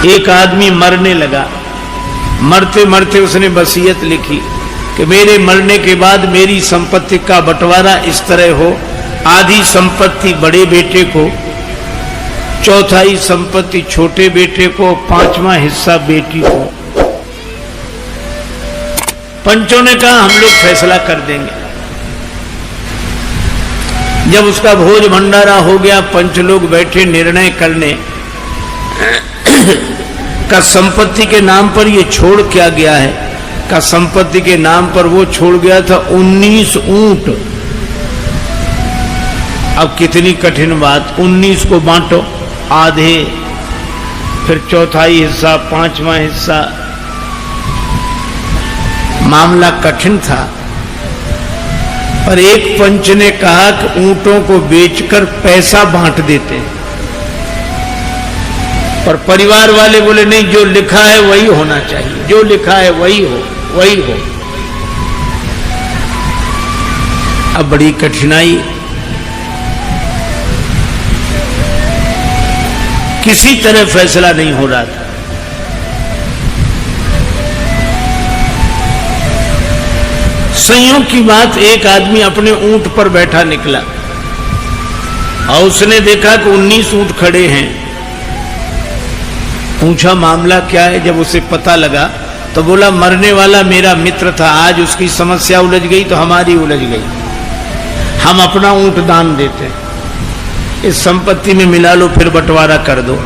एक आदमी मरने लगा। मरते मरते उसने वसीयत लिखी कि मेरे मरने के बाद मेरी संपत्ति का बंटवारा इस तरह हो, आधी संपत्ति बड़े बेटे को, चौथाई संपत्ति छोटे बेटे को, पांचवा हिस्सा बेटी को। पंचों ने कहा हम लोग फैसला कर देंगे। जब उसका भोज भंडारा हो गया, पंच लोग बैठे निर्णय करने का संपत्ति के नाम पर ये छोड़ क्या गया है। का संपत्ति के नाम पर वो छोड़ गया था 19 ऊंट। अब कितनी कठिन बात, 19 को बांटो आधे, फिर चौथाई हिस्सा, पांचवा हिस्सा। मामला कठिन था, पर एक पंच ने कहा कि ऊंटों को बेचकर पैसा बांट देते हैं। पर परिवार वाले बोले नहीं, जो लिखा है वही होना चाहिए, जो लिखा है वही हो, वही हो। अब बड़ी कठिनाई, किसी तरह फैसला नहीं हो रहा था। संयोग की बात, एक आदमी अपने ऊंट पर बैठा निकला और उसने देखा कि 19 ऊंट खड़े हैं। पूछा मामला क्या है। जब उसे पता लगा तो बोला मरने वाला मेरा मित्र था, आज उसकी समस्या उलझ गई तो हमारी उलझ गई, हम अपना ऊंट दान देते, इस संपत्ति में मिला लो, फिर बंटवारा कर दो।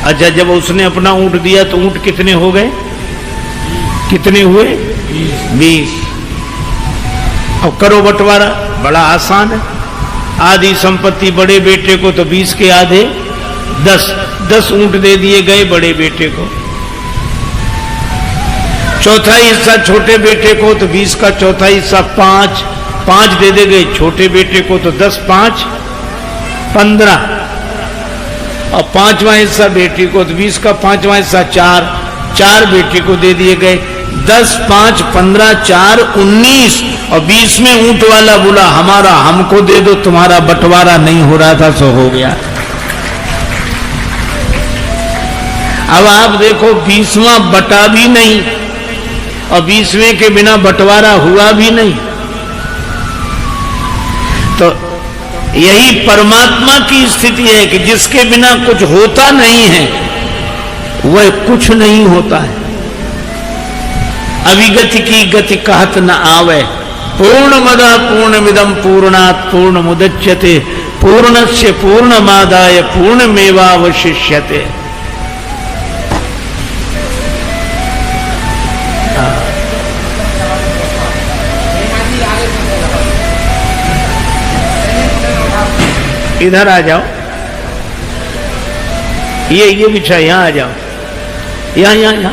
अच्छा, जब उसने अपना ऊंट दिया तो ऊंट कितने हो गए, कितने हुए? 20। अब करो बंटवारा, बड़ा आसान है। आधी संपत्ति बड़े बेटे को तो 20 के आधे 10 ऊंट दे दिए गए बड़े बेटे को। चौथाई हिस्सा छोटे बेटे को, तो 20 का चौथाई हिस्सा 5 दे दे गए छोटे बेटे को, तो 10 5 15, और पांचवा हिस्सा बेटी को, तो 20 का पांचवा हिस्सा 4 बेटे को दे दिए गए। 10 5 15 4 19, और 20 में ऊंट वाला बोला हमारा हमको दे दो, तुम्हारा बंटवारा नहीं हो रहा था सो हो गया। अब आप देखो 20वां बटा भी नहीं और 20वें के बिना बंटवारा हुआ भी नहीं। तो यही परमात्मा की स्थिति है कि जिसके बिना कुछ होता नहीं है वह कुछ नहीं होता है। अविगति की गति कहत न आवे, पूर्णमदः पूर्णमिदं पूर्णात् पूर्णमुदच्यते, पूर्णस्य पूर्णमादाय पूर्णमेवावशिष्यते। इधर आ जाओ, ये बिछा, यहां आ जाओ, यहां।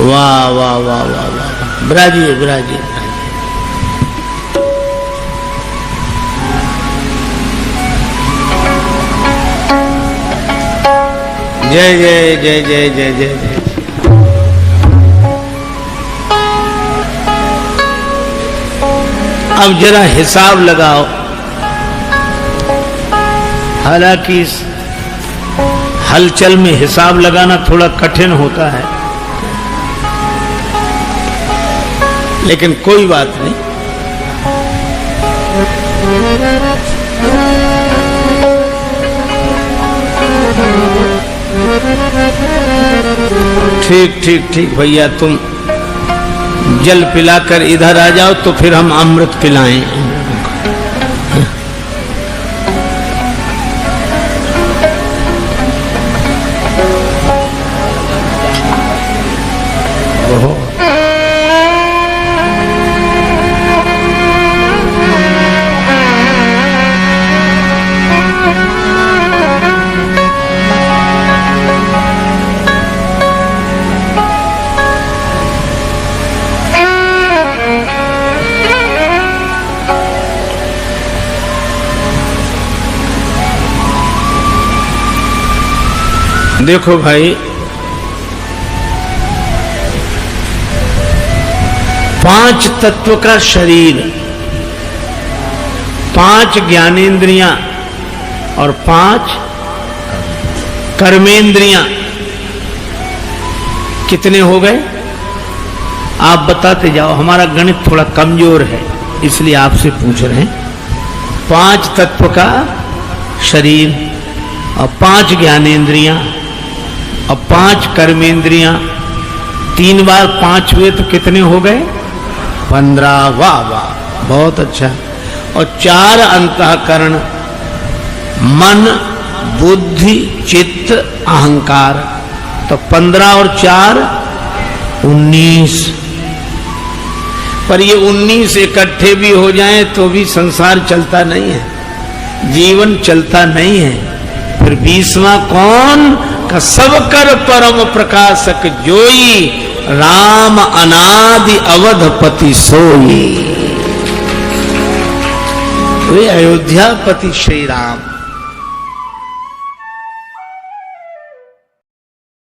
वाह वाह वाह वाह वाह, ब्राजिए। जय जय जय जय जय जय जय। अब जरा हिसाब लगाओ, हालांकि इस हलचल में हिसाब लगाना थोड़ा कठिन होता है, लेकिन कोई बात नहीं। ठीक भैया, तुम जल पिलाकर इधर आ जाओ तो फिर हम अमृत पिलाएं। देखो भाई, 5 तत्व का शरीर, 5 ज्ञानेंद्रियां, और 5 कर्मेंद्रियां। कितने हो गए आप बताते जाओ, हमारा गणित थोड़ा कमजोर है इसलिए आपसे पूछ रहे हैं। 5 तत्व का शरीर और 5 ज्ञानेंद्रियां और 5 कर्मेंद्रियां, 3 बार 5 हुए तो कितने हो गए 15। वाह वाह बहुत अच्छा। और 4 अंतःकरण, मन बुद्धि चित्त अहंकार, तो 15 और 4 19। पर ये 19 इकट्ठे भी हो जाएं तो भी संसार चलता नहीं है, जीवन चलता नहीं है। फिर 20वां कौन का सब कर परम प्रकाशक जोई, राम अनादि अवधपति सोई। वे अयोध्यापति श्री राम।